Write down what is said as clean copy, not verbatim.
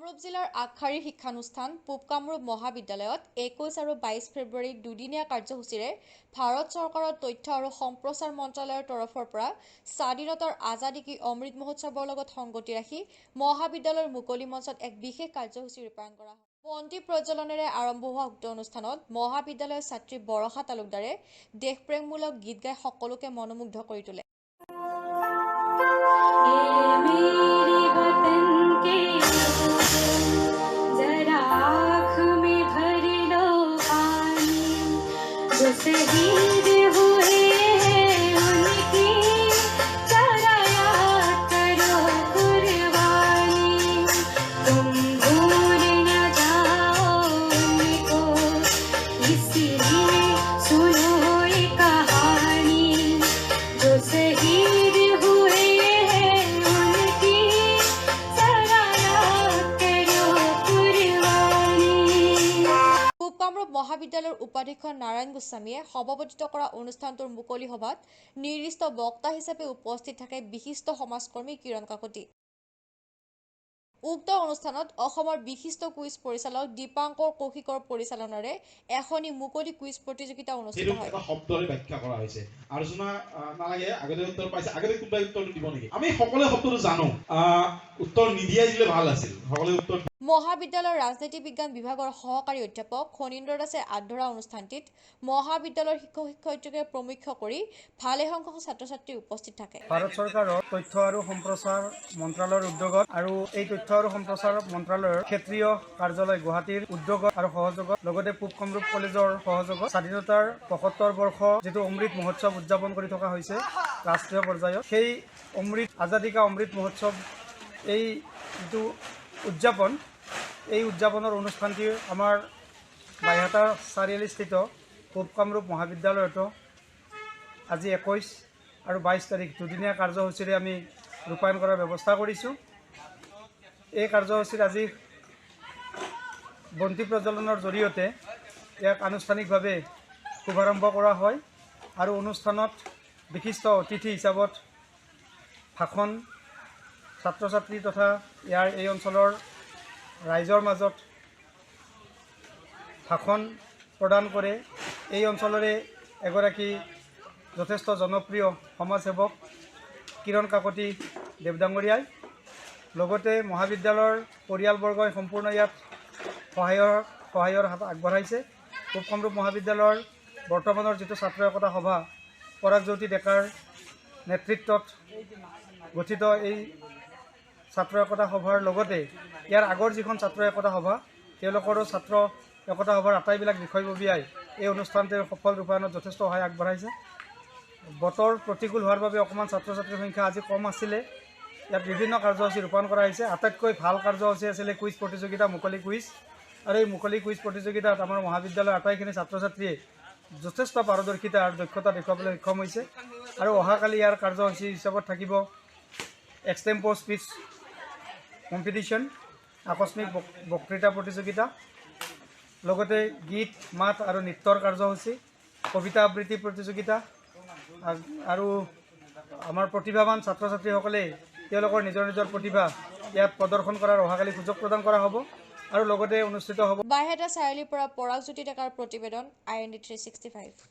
কামৰূপ জিলাৰ আগশাৰীৰ শিক্ষানুষ্ঠান পূব কামৰূপ মহাবিদ্যালয়ত 21 আৰু 22 ফেব্ৰুৱাৰীত দুদিনীয়া কাৰ্যসূচীৰে ভাৰত চৰকাৰৰ তথ্য আৰু সম্প্ৰচাৰ মন্ত্ৰালয়ৰ তৰফৰ পৰা স্বাধীনতাৰ আজাদী কি অমৃত মহোৎসৱৰ লগত সংগতি ৰাখি মহাবিদ্যালয়ৰ মুকলি মঞ্চত এক বিশেষ কাৰ্যসূচী ৰূপায়ণ কৰা হয়। বন্তি প্ৰজ্বলনেৰে আৰম্ভ হোৱা উক্ত অনুষ্ঠানত মহাবিদ্যালয়ৰ ছাত্ৰী বৰষা তালুকদাৰে দেশপ্ৰেমমূলক গীত গাই সকলোকে মনোমুগ্ধ কৰি তোলে। जो शहीद हुए हैं उनकी जरा याद करो कुर्बानी, तुम भूल न जाओ उनको, इसलिए सुनो ये कहानी। जो शहीद हुए हैं उनकी जरा याद करो कुर्बानी। পূব কামৰূপ মহাবিদ্যালয়ৰ উপাধ্যক্ষ নাৰায়ণ গোস্বামীয়ে সভাপতিত্ব কৰা অনুষ্ঠানটোৰ মুকলি সভাত নিৰ্দিষ্ট বক্তা হিচাপে উপস্থিত থাকে বিশিষ্ট সমাজকৰ্মী কিৰণ কাকতি। উক্ত অনুষ্ঠানত অসমৰ বিশিষ্ট কুইজ পৰিচালক দীপাংকৰ কৌশিকৰ পৰিচালনাৰে এখনি মুকলি কুইজ প্ৰতিযোগিতা অনুষ্ঠিত হয়। শব্দৰে ব্যাখ্যা কৰা হৈছে। আলোচনা নালাগে, আগতে উত্তৰ পাইছে, আগতে কোনোবাই উত্তৰটো দিব নেকি? আমি সকলোৱে শব্দটো জানো, উত্তৰ নিদিয়াই দিলে ভাল আছিল। সকলোৱে উত্তৰ। মহাবিদ্যালয়ৰ ৰাজনীতি বিজ্ঞান বিভাগৰ সহকাৰী অধ্যাপক খনীন্দ্ৰ দাসে আগধৰা অনুষ্ঠানটিত মহাবিদ্যালয়ৰ শিক্ষক শিক্ষয়িত্ৰীকে প্ৰমুখ্য কৰি ভালেসংখ্যক ছাত্ৰ ছাত্ৰী উপস্থিত থাকে। ভাৰত চৰকাৰৰ তথ্য আৰু সম্প্ৰচাৰ মন্ত্ৰালয়ৰ উদ্যোগত আৰু এই তথ্য আৰু সম্প্ৰচাৰ মন্ত্ৰালয়ৰ ক্ষেত্ৰীয় কাৰ্যালয় গুৱাহাটীৰ উদ্যোগত আৰু সহযোগত লগতে পূব কামৰূপ কলেজৰ সহযোগত স্বাধীনতাৰ ৭৫ বৰ্ষ যিটো অমৃত মহোৎসৱ উদযাপন কৰি থকা হৈছে ৰাষ্ট্ৰীয় পৰ্যায়ত, সেই আজাদী কা অমৃত মহোৎসৱ এই যিটো উদযাপন, এই উদযাপনৰ অনুষ্ঠানটি আমাৰ বাইহাটা চাৰিআলিস্থিত পূব কামৰূপ মহাবিদ্যালয়তো আজি 21 আৰু 22 তাৰিখ দুদিনীয়া কাৰ্যসূচীৰে আমি ৰূপায়ণ কৰাৰ ব্যৱস্থা কৰিছোঁ। এই কাৰ্যসূচীত আজি বন্তি প্ৰজ্বলনৰ জৰিয়তে ইয়াক আনুষ্ঠানিকভাৱে শুভাৰম্ভ কৰা হয় আৰু অনুষ্ঠানত বিশিষ্ট অতিথি হিচাপত ভাষণ ছাত্ৰ ছাত্ৰী তথা ইয়াৰ এই অঞ্চলৰ ৰাইজৰ মাজত ভাষণ প্ৰদান কৰে এই অঞ্চলৰে এগৰাকী যথেষ্ট জনপ্ৰিয় সমাজসেৱক কিৰণ কাকতি দেৱডাঙৰীয়াই। লগতে মহাবিদ্যালয়ৰ পৰিয়ালবৰ্গই সম্পূৰ্ণ ইয়াত সহায়ৰ হাত আগবঢ়াইছে। পূব কামৰূপ মহাবিদ্যালয়ৰ বৰ্তমানৰ যিটো ছাত্ৰ একতা সভা পৰাগজ্যোতি ডেকাৰ নেতৃত্বত গঠিত এই ছাত্ৰ একতা সভাৰ লগতে ইয়াৰ আগৰ যিখন ছাত্ৰ একতা সভা তেওঁলোকৰো ছাত্ৰ একতা সভাৰ আটাইবিলাক বিষয়ববীয়াই এই অনুষ্ঠানটোৰ সফল ৰূপায়ণত যথেষ্ট সহায় আগবঢ়াইছে। বতৰ প্ৰতিকূল হোৱাৰ বাবে অকণমান ছাত্ৰ ছাত্ৰীৰ সংখ্যা আজি কম আছিলে। ইয়াত বিভিন্ন কাৰ্যসূচী ৰূপায়ণ কৰা হৈছে। আটাইতকৈ ভাল কাৰ্যসূচী আছিলে কুইজ প্ৰতিযোগিতা, মুকলি কুইজ। আৰু এই মুকলি কুইজ প্ৰতিযোগিতাত আমাৰ মহাবিদ্যালয়ৰ আটাইখিনি ছাত্ৰ ছাত্ৰীয়ে যথেষ্ট পাৰদৰ্শিতা আৰু দক্ষতা দেখুৱাবলৈ সক্ষম হৈছে। আৰু অহাকালি ইয়াৰ কাৰ্যসূচী হিচাপত থাকিব এক্সটেম্পো স্পীচ কম্পিটিশ্যন, আকস্মিক বক্তৃতা প্ৰতিযোগিতা, লগতে গীত মাত আৰু নৃত্যৰ কাৰ্যসূচী, কবিতা আবৃত্তি প্ৰতিযোগিতা আৰু আমাৰ প্ৰতিভাৱান ছাত্ৰ ছাত্ৰীসকলে তেওঁলোকৰ নিজৰ নিজৰ প্ৰতিভা ইয়াত প্ৰদৰ্শন কৰাৰ অহাকালি সুযোগ প্ৰদান কৰা হ'ব আৰু লগতে অনুষ্ঠিত হ'ব। বাইহাটা চাৰিআলিৰ পৰা পৰাগজ্যোতি ডেকাৰ প্ৰতিবেদন, IND 365।